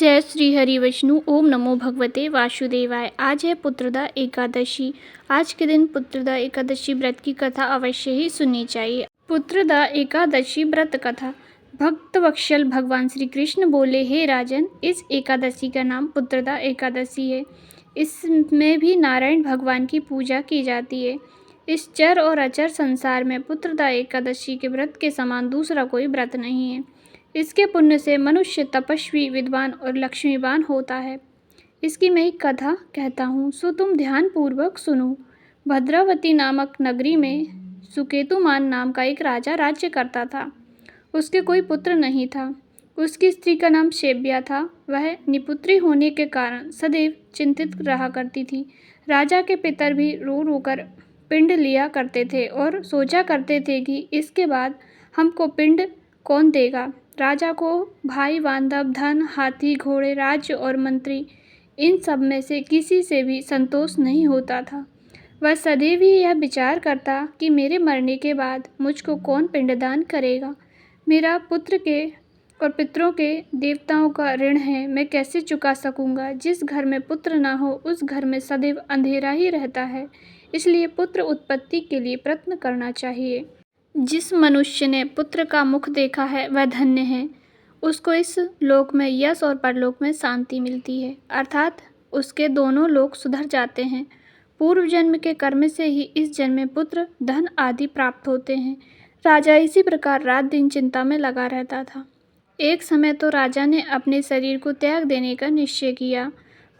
जय श्री हरि विष्णु। ओम नमो भगवते वासुदेवाय। आज है पुत्रदा एकादशी। आज के दिन पुत्रदा एकादशी व्रत की कथा अवश्य ही सुननी चाहिए। पुत्रदा एकादशी व्रत कथा। भक्त वत्सल भगवान श्री कृष्ण बोले, हे राजन, इस एकादशी का नाम पुत्रदा एकादशी है। इसमें भी नारायण भगवान की पूजा की जाती है। इस चर और अचर संसार में पुत्रदा एकादशी के व्रत के समान दूसरा कोई व्रत नहीं है। इसके पुण्य से मनुष्य तपस्वी, विद्वान और लक्ष्मीवान होता है। इसकी मैं एक कथा कहता हूँ, सो तुम ध्यानपूर्वक सुनो। भद्रावती नामक नगरी में सुकेतुमान नाम का एक राजा राज्य करता था। उसके कोई पुत्र नहीं था। उसकी स्त्री का नाम शेब्या था। वह निपुत्री होने के कारण सदैव चिंतित रहा करती थी। राजा के पितर भी रो रो कर पिंड लिया करते थे और सोचा करते थे कि इसके बाद हमको पिंड कौन देगा। राजा को भाई बांधव, धन, हाथी, घोड़े, राज्य और मंत्री, इन सब में से किसी से भी संतोष नहीं होता था। वह सदैव ही यह विचार करता कि मेरे मरने के बाद मुझको कौन पिंडदान करेगा। मेरा पुत्र के और पितरों के देवताओं का ऋण है, मैं कैसे चुका सकूंगा। जिस घर में पुत्र ना हो उस घर में सदैव अंधेरा ही रहता है। इसलिए पुत्र उत्पत्ति के लिए प्रयत्न करना चाहिए। जिस मनुष्य ने पुत्र का मुख देखा है वह धन्य है। उसको इस लोक में यश और परलोक में शांति मिलती है, अर्थात उसके दोनों लोक सुधर जाते हैं। पूर्व जन्म के कर्म से ही इस जन्म में पुत्र, धन आदि प्राप्त होते हैं। राजा इसी प्रकार रात दिन चिंता में लगा रहता था। एक समय तो राजा ने अपने शरीर को त्याग देने का निश्चय किया,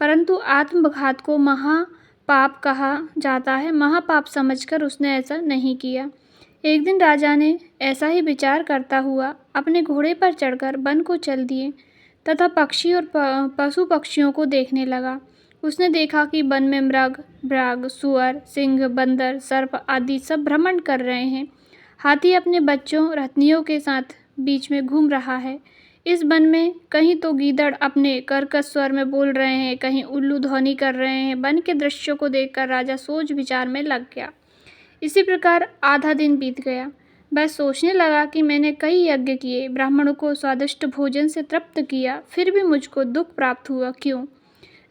परंतु आत्मघात को महापाप कहा जाता है। महापाप समझकर उसने ऐसा नहीं किया। एक दिन राजा ने ऐसा ही विचार करता हुआ अपने घोड़े पर चढ़कर वन को चल दिए तथा पक्षी और पशु पक्षियों को देखने लगा। उसने देखा कि वन में मृग, बाघ, सुअर, सिंह, बंदर, सर्प आदि सब भ्रमण कर रहे हैं। हाथी अपने बच्चों रत्नियों के साथ बीच में घूम रहा है। इस वन में कहीं तो गीदड़ अपने कर्कश स्वर में बोल रहे हैं, कहीं उल्लू ध्वनि कर रहे हैं। वन के दृश्यों को देखकर राजा सोच विचार में लग गया। इसी प्रकार आधा दिन बीत गया। वह सोचने लगा कि मैंने कई यज्ञ किए, ब्राह्मणों को स्वादिष्ट भोजन से तृप्त किया, फिर भी मुझको दुख प्राप्त हुआ, क्यों।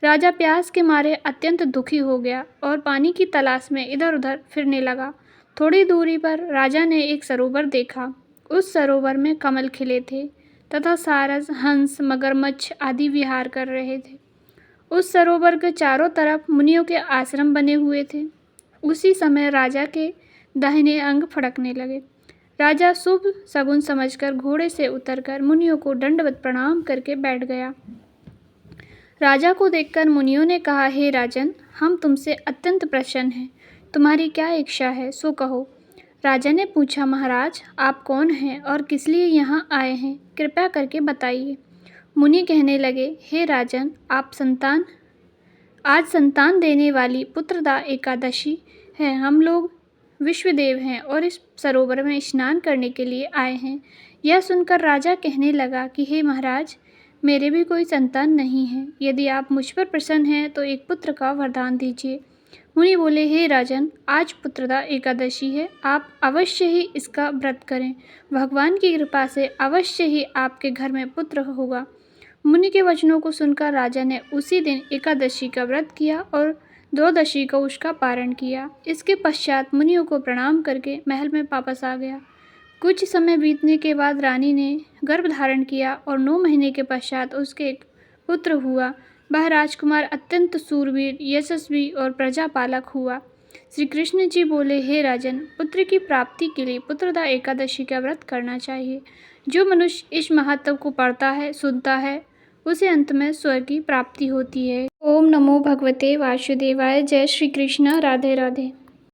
राजा प्यास के मारे अत्यंत दुखी हो गया और पानी की तलाश में इधर उधर फिरने लगा। थोड़ी दूरी पर राजा ने एक सरोवर देखा। उस सरोवर में कमल खिले थे तथा सारस, हंस, मगरमच्छ आदि विहार कर रहे थे। उस सरोवर के चारों तरफ मुनियों के आश्रम बने हुए थे। उसी समय राजा के दाहिने अंग फड़कने लगे। राजा शुभ शगुन समझकर घोड़े से उतरकर मुनियों को दंडवत प्रणाम करके बैठ गया। राजा को देखकर मुनियों ने कहा, हे राजन, हम तुमसे अत्यंत प्रसन्न हैं। तुम्हारी क्या इच्छा है, सो कहो। राजा ने पूछा, महाराज, आप कौन हैं और किस लिए यहाँ आए हैं, कृपया करके बताइए। मुनि कहने लगे, हे राजन, आज संतान देने वाली पुत्रदा एकादशी है। हम लोग विश्वदेव हैं और इस सरोवर में स्नान करने के लिए आए हैं। यह सुनकर राजा कहने लगा कि हे महाराज, मेरे भी कोई संतान नहीं है। यदि आप मुझ पर प्रसन्न हैं तो एक पुत्र का वरदान दीजिए। मुनि बोले, हे राजन, आज पुत्रदा एकादशी है, आप अवश्य ही इसका व्रत करें। भगवान की कृपा से अवश्य ही आपके घर में पुत्र होगा। मुनि के वचनों को सुनकर राजा ने उसी दिन एकादशी का व्रत किया और द्वादशी को उसका पारण किया। इसके पश्चात मुनियों को प्रणाम करके महल में वापस आ गया। कुछ समय बीतने के बाद रानी ने गर्भ धारण किया और 9 महीने के पश्चात उसके एक पुत्र हुआ। वह राजकुमार अत्यंत सूरवीर, यशस्वी और प्रजापालक हुआ। श्री कृष्ण जी बोले, हे राजन, पुत्र की प्राप्ति के लिए पुत्रदा एकादशी का व्रत करना चाहिए। जो मनुष्य इस महत्व को पढ़ता है, सुनता है, उसे अंत में स्वर्ग की प्राप्ति होती है। ओम नमो भगवते वासुदेवाय। जय श्री कृष्ण। राधे राधे।